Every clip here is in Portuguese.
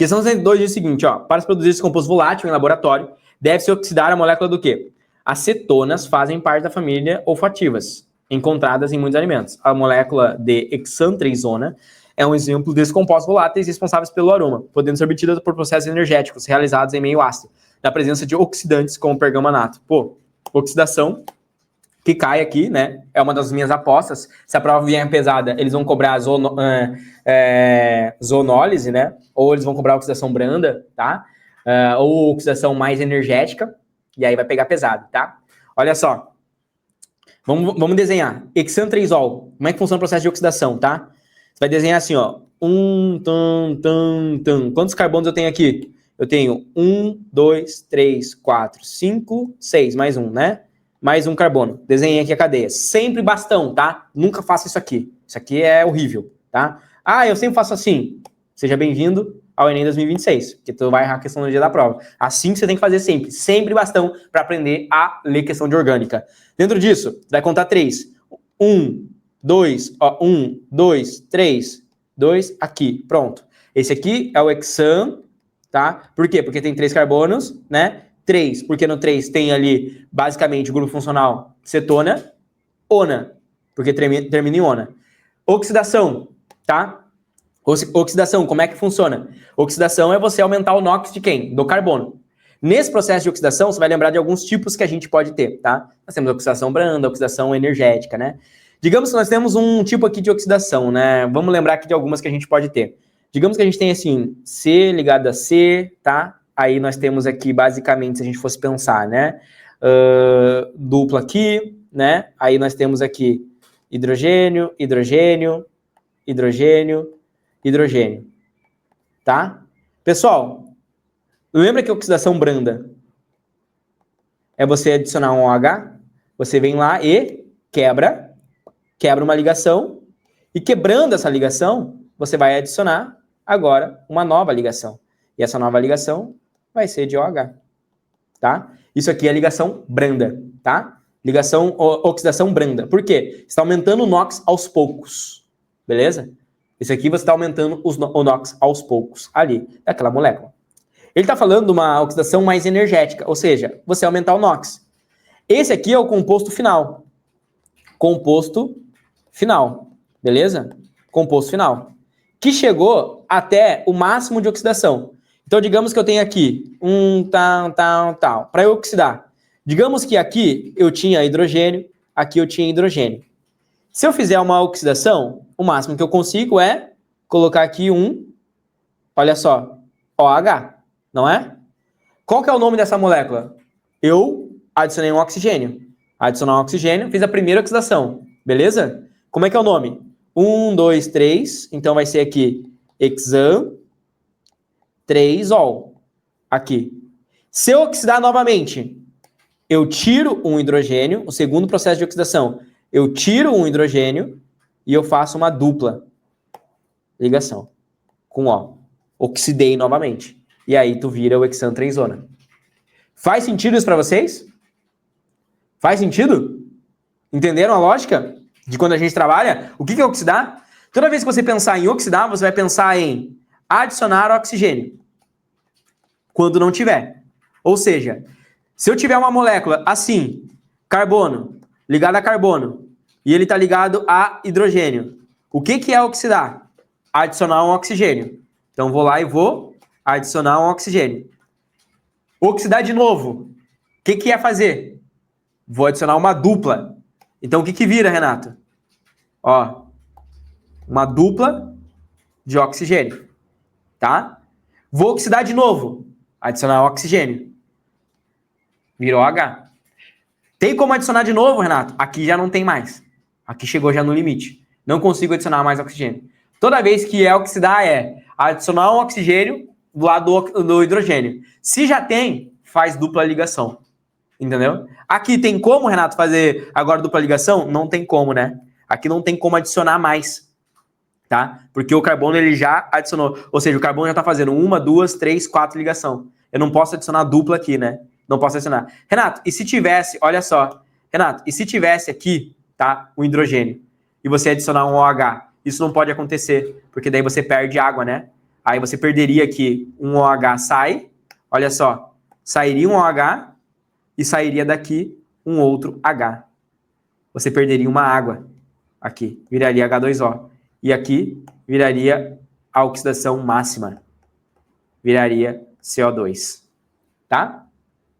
Questão 102 diz o seguinte, ó, para se produzir esse composto volátil em laboratório, deve-se oxidar a molécula do quê? As cetonas fazem parte da família olfativas, encontradas em muitos alimentos. A molécula de hexantrezona é um exemplo desses compostos voláteis responsáveis pelo aroma, podendo ser obtidas por processos energéticos realizados em meio ácido, na presença de oxidantes como pergamanato. Pô, oxidação que cai aqui, né? É uma das minhas apostas. Se a prova vier pesada, eles vão cobrar zoonólise, né? Ou eles vão cobrar oxidação branda, tá? Ou oxidação mais energética, e aí vai pegar pesado, tá? Olha só. Vamos desenhar. Hexantrezol. Como é que funciona o processo de oxidação, tá? Você vai desenhar assim, ó. Quantos carbonos eu tenho aqui? Eu tenho 1, 2, 3, 4, 5, 6. Mais um, né? Mais um carbono. Desenhei aqui a cadeia. Sempre bastão, tá? Nunca faça isso aqui. Isso aqui é horrível, tá? Ah, eu sempre faço assim. Seja bem-vindo ao Enem 2026, porque tu vai errar a questão no dia da prova. Assim que você tem que fazer sempre. Sempre bastão para aprender a ler questão de orgânica. Dentro disso, vai contar 3. 1, 2, 3, 2, aqui. Pronto. Esse aqui é o hexan, tá? Por quê? Porque tem 3 carbonos, né? 3, porque no 3 tem ali, basicamente, o grupo funcional cetona, ona, porque termina em ona. Oxidação, tá? Oxidação, como é que funciona? Oxidação é você aumentar o NOx de quem? Do carbono. Nesse processo de oxidação, você vai lembrar de alguns tipos que a gente pode ter, tá? Nós temos oxidação branda, oxidação energética, né? Digamos que nós temos um tipo aqui de oxidação, né? Vamos lembrar aqui de algumas que a gente pode ter. Digamos que a gente tem, assim, C ligado a C, tá? Aí nós temos aqui, basicamente, se a gente fosse pensar, né? Dupla aqui, né? Aí nós temos aqui hidrogênio, hidrogênio, hidrogênio, hidrogênio, tá? Pessoal, lembra que oxidação branda é você adicionar um OH, você vem lá e quebra uma ligação, e quebrando essa ligação, você vai adicionar agora uma nova ligação. E essa nova ligação vai ser de OH, tá? Isso aqui é ligação branda, tá? Oxidação branda. Por quê? Você está aumentando o NOx aos poucos, beleza? Esse aqui você está aumentando o NOx aos poucos ali, daquela molécula. Ele está falando de uma oxidação mais energética, ou seja, você aumentar o NOx. Esse aqui é o composto final. Composto final, beleza? Composto final. Que chegou até o máximo de oxidação. Então, digamos que eu tenho aqui tal. Para eu oxidar. Digamos que aqui eu tinha hidrogênio, aqui eu tinha hidrogênio. Se eu fizer uma oxidação, o máximo que eu consigo é colocar aqui olha só, OH, não é? Qual que é o nome dessa molécula? Eu adicionei um oxigênio. Adicionar um oxigênio, fiz a primeira oxidação, beleza? Como é que é o nome? 1, 2, 3, então vai ser aqui hexan, 3-ol, aqui. Se eu oxidar novamente, eu tiro um hidrogênio, o segundo processo de oxidação, eu tiro um hidrogênio e eu faço uma dupla ligação com O. Oxidei novamente. E aí tu vira o hexantrezona. Faz sentido isso para vocês? Faz sentido? Entenderam a lógica de quando a gente trabalha? O que é oxidar? Toda vez que você pensar em oxidar, você vai pensar em adicionar oxigênio. Quando não tiver. Ou seja, se eu tiver uma molécula assim, carbono, ligado a carbono, e ele está ligado a hidrogênio, o que é oxidar? Adicionar um oxigênio. Então, vou lá e vou adicionar um oxigênio. Oxidar de novo. O que é fazer? Vou adicionar uma dupla. Então, o que vira, Renato? Ó, uma dupla de oxigênio. Tá? Vou oxidar de novo. Adicionar oxigênio. Virou H. Tem como adicionar de novo, Renato? Aqui já não tem mais. Aqui chegou já no limite. Não consigo adicionar mais oxigênio. Toda vez que é oxidar, é adicionar um oxigênio do lado do hidrogênio. Se já tem, faz dupla ligação. Entendeu? Aqui tem como, Renato, fazer agora dupla ligação? Não tem como, né? Aqui não tem como adicionar mais. Tá? Porque o carbono ele já adicionou. Ou seja, o carbono já está fazendo 1, 2, 3, 4 ligação. Eu não posso adicionar dupla aqui, né? Não posso adicionar. Renato, e se tivesse, olha só. Renato, e se tivesse aqui, tá? O hidrogênio, e você adicionar um OH? Isso não pode acontecer, porque daí você perde água, né? Aí você perderia aqui um OH sai, olha só, sairia um OH e sairia daqui um outro H. Você perderia uma água aqui, viraria H2O. E aqui viraria a oxidação máxima, viraria CO2, tá?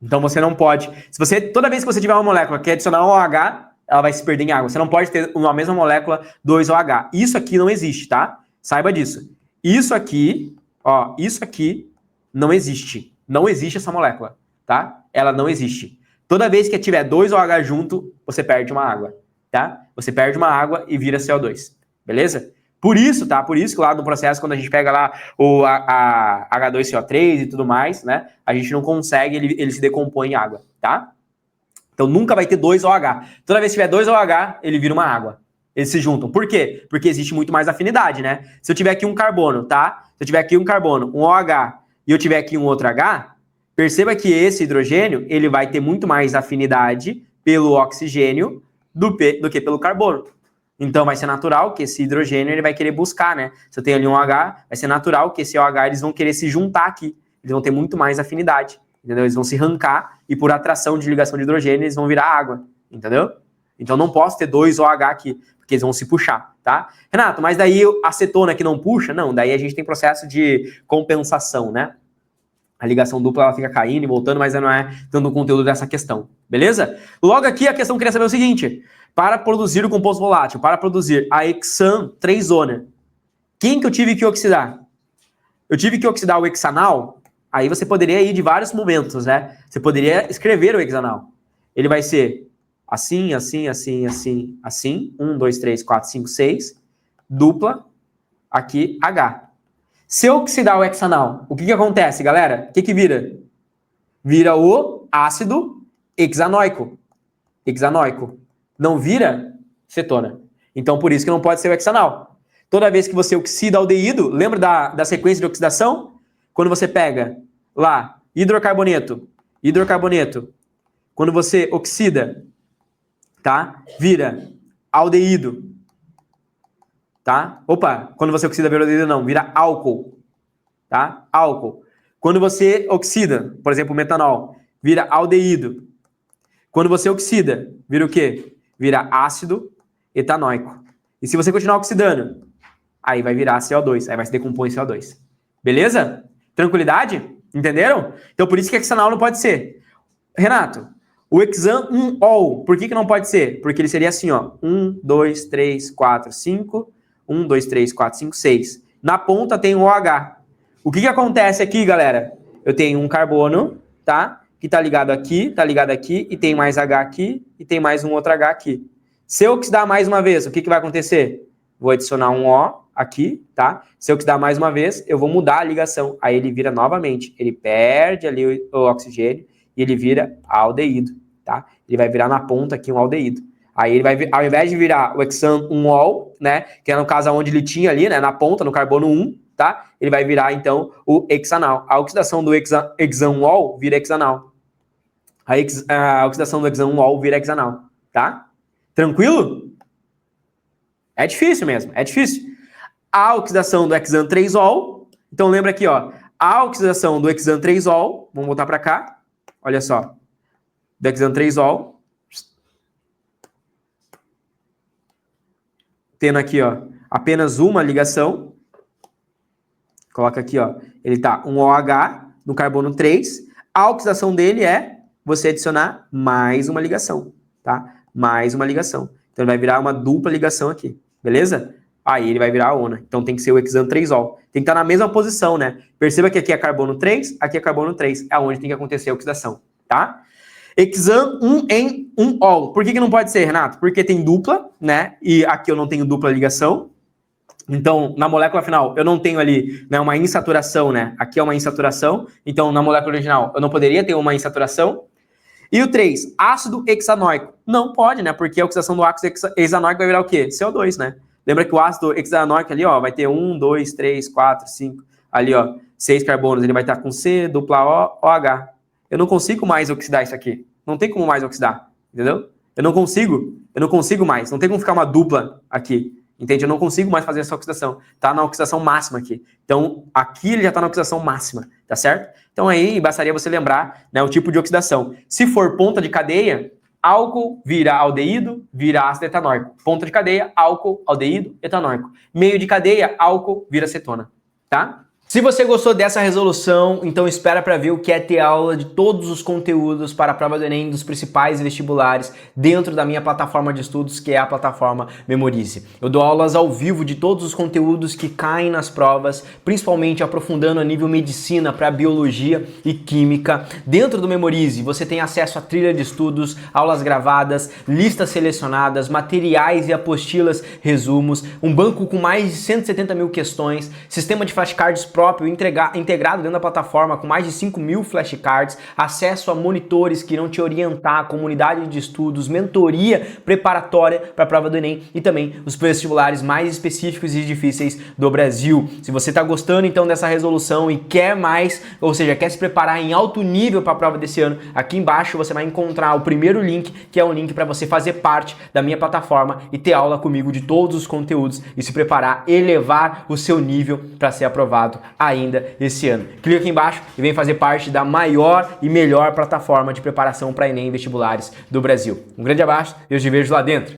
Então você não pode, toda vez que você tiver uma molécula que adicionar um OH, ela vai se perder em água. Você não pode ter uma mesma molécula 2 OH. Isso aqui não existe, tá? Saiba disso. Isso aqui, ó, isso aqui não existe. Não existe essa molécula, tá? Ela não existe. Toda vez que tiver 2 OH junto, você perde uma água, tá? Você perde uma água e vira CO2, beleza? Por isso, tá? Por isso que lá no processo, quando a gente pega lá a H2CO3 e tudo mais, né? A gente não consegue, ele se decompõe em água, tá? Então nunca vai ter 2 OH. Toda vez que tiver 2 OH, ele vira uma água. Eles se juntam. Por quê? Porque existe muito mais afinidade, né? Se eu tiver aqui um carbono, tá? Se eu tiver aqui um carbono, um OH, e eu tiver aqui um outro H, perceba que esse hidrogênio, ele vai ter muito mais afinidade pelo oxigênio do que pelo carbono. Então vai ser natural que esse hidrogênio ele vai querer buscar, né? Se eu tenho ali um H, vai ser natural que esse OH eles vão querer se juntar aqui. Eles vão ter muito mais afinidade, entendeu? Eles vão se arrancar e por atração de ligação de hidrogênio eles vão virar água, entendeu? Então não posso ter 2 OH aqui, porque eles vão se puxar, tá? Renato, mas daí a acetona que não puxa? Não, daí a gente tem processo de compensação, né? A ligação dupla ela fica caindo e voltando, mas não é tanto o conteúdo dessa questão, beleza? Logo aqui a questão queria saber o seguinte: para produzir o composto volátil, para produzir a hexan-3-ona, quem que eu tive que oxidar? Eu tive que oxidar o hexanal. Aí você poderia ir de vários momentos, né? Você poderia escrever o hexanal. Ele vai ser assim, assim, assim, assim, assim. 1, 2, 3, 4, 5, 6. Dupla. Aqui, H. Se eu oxidar o hexanal, o que acontece, galera? O que vira? Vira o ácido hexanoico. Hexanoico. Não vira cetona. Então, por isso que não pode ser o hexanal. Toda vez que você oxida aldeído, lembra da sequência de oxidação? Quando você pega lá hidrocarboneto, hidrocarboneto, quando você oxida, tá? Vira aldeído, tá? Opa, quando você oxida vira aldeído não, vira álcool, tá? Álcool. Quando você oxida, por exemplo, metanol, vira aldeído. Quando você oxida, vira o quê? Vira ácido etanóico. E se você continuar oxidando, aí vai virar CO2, aí vai se decompor em CO2. Beleza? Tranquilidade? Entenderam? Então por isso que hexanal não pode ser. Renato, o hexan-1-ol, por que não pode ser? Porque ele seria assim, ó. 1, 2, 3, 4, 5. 1, 2, 3, 4, 5, 6. Na ponta tem o OH. O que acontece aqui, galera? Eu tenho um carbono, tá? Que tá ligado aqui, e tem mais H aqui, e tem mais um outro H aqui. Se eu oxidar mais uma vez, o que vai acontecer? Vou adicionar um O aqui, tá? Se eu oxidar mais uma vez, eu vou mudar a ligação. Aí ele vira novamente. Ele perde ali o oxigênio e ele vira aldeído, tá? Ele vai virar na ponta aqui um aldeído. Aí ele vai, ao invés de virar o hexan-1-ol, né? Que é no caso onde ele tinha ali, né? Na ponta, no carbono 1, tá? Ele vai virar, então, o hexanal. A oxidação do hexan-1-ol vira hexanal. A oxidação do hexan-1-ol vira hexanal, tá? Tranquilo? É difícil mesmo, é difícil. A oxidação do hexan-3-ol, então lembra aqui, ó, a oxidação do hexan-3-ol, vamos voltar para cá, olha só, do hexan-3-ol, tendo aqui, ó, apenas uma ligação, coloca aqui, ó, ele tá um OH no carbono 3, a oxidação dele é você adicionar mais uma ligação, tá? Mais uma ligação. Então ele vai virar uma dupla ligação aqui, beleza? Aí ele vai virar a ona. Então tem que ser o hexan-3-ol. Tem que estar na mesma posição, né? Perceba que aqui é carbono 3, aqui é carbono 3. É onde tem que acontecer a oxidação, tá? Hexan-1-en-1-ol. Por que não pode ser, Renato? Porque tem dupla, né? E aqui eu não tenho dupla ligação. Então, na molécula final, eu não tenho ali, né, uma insaturação, né? Aqui é uma insaturação. Então, na molécula original, eu não poderia ter uma insaturação. E o 3, ácido hexanoico. Não pode, né? Porque a oxidação do ácido hexanoico vai virar o quê? CO2, né? Lembra que o ácido hexanoico ali, ó, vai ter 1, 2, 3, 4, 5, ali, ó, 6 carbonos. Ele vai estar com C, dupla O, OH. Eu não consigo mais oxidar isso aqui. Não tem como mais oxidar, entendeu? Eu não consigo mais. Não tem como ficar uma dupla aqui, Entende? Eu não consigo mais fazer essa oxidação. Tá na oxidação máxima aqui. Então, aqui ele já está na oxidação máxima, tá certo? Então aí bastaria você lembrar, né, o tipo de oxidação. Se for ponta de cadeia, álcool vira aldeído, vira ácido etanóico. Ponta de cadeia, álcool, aldeído, etanóico. Meio de cadeia, álcool, vira acetona, tá? Se você gostou dessa resolução, então espera para ver o que é ter aula de todos os conteúdos para a prova do Enem dos principais vestibulares dentro da minha plataforma de estudos, que é a plataforma Memorize. Eu dou aulas ao vivo de todos os conteúdos que caem nas provas, principalmente aprofundando a nível medicina para biologia e química. Dentro do Memorize, você tem acesso a trilha de estudos, aulas gravadas, listas selecionadas, materiais e apostilas, resumos, um banco com mais de 170 mil questões, sistema de flashcards próprio integrado dentro da plataforma com mais de 5.000 flashcards, acesso a monitores que irão te orientar, comunidade de estudos, mentoria preparatória para a prova do Enem e também os vestibulares mais específicos e difíceis do Brasil. Se você está gostando então dessa resolução e quer mais, ou seja, quer se preparar em alto nível para a prova desse ano, aqui embaixo você vai encontrar o primeiro link, que é um link para você fazer parte da minha plataforma e ter aula comigo de todos os conteúdos e se preparar, elevar o seu nível para ser aprovado ainda esse ano. Clica aqui embaixo e vem fazer parte da maior e melhor plataforma de preparação para Enem e vestibulares do Brasil. Um grande abraço e eu te vejo lá dentro.